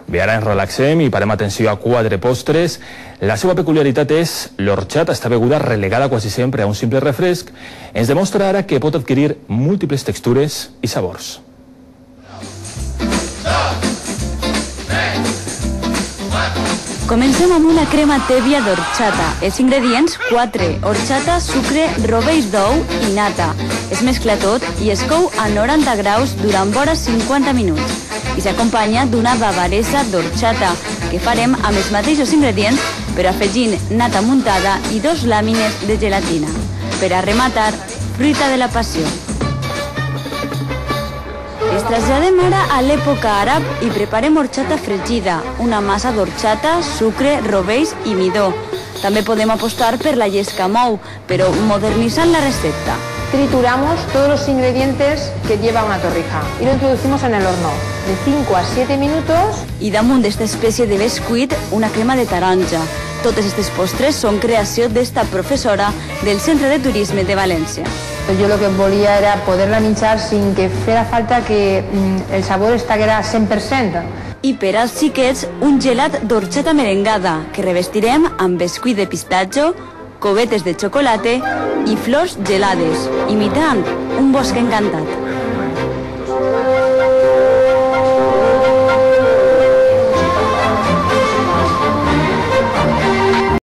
Bé, ara ens relaxem i parem atenció a 4 postres. La seva peculiaritat és l'orxata, esta beguda relegada quasi sempre a un simple refresc. Ens demostra ara que pot adquirir múltiples textures i sabors. Comencem amb una crema tèbia d'orxata. Els ingredients: 4, orxata, sucre, rovell d'ou i nata. Es mescla tot i es cou a 90 graus durant vora 50 minuts. I s'acompanya d'una bavaresa d'orxata, que farem amb els mateixos ingredients, però afegint nata muntada i 2 làmines de gelatina. Per a rematar, fruita de la passió. Ens traslladem ara a l'època àrab i preparem orxata fregida, una massa d'orxata, sucre, rovells i midó. També podem apostar per la llescamou, però modernizant la recepta. Trituramos todos los ingredientes que lleva una torrija y lo introducimos en el horno de 5 a 7 minutos. I damunt d'esta espècie de bescuit, una crema de taronja. Totes aquestes postres són creació d'esta professora del Centre de Turisme de València. Yo lo que volia era poder-la menjar sin que fera falta que el sabor estiguera 100%. I per als xiquets, un gelat d'orxata merengada, que revestirem amb bescuit de pistatxo, covetes de xocolata i flors gelades, imitant un bosc encantat.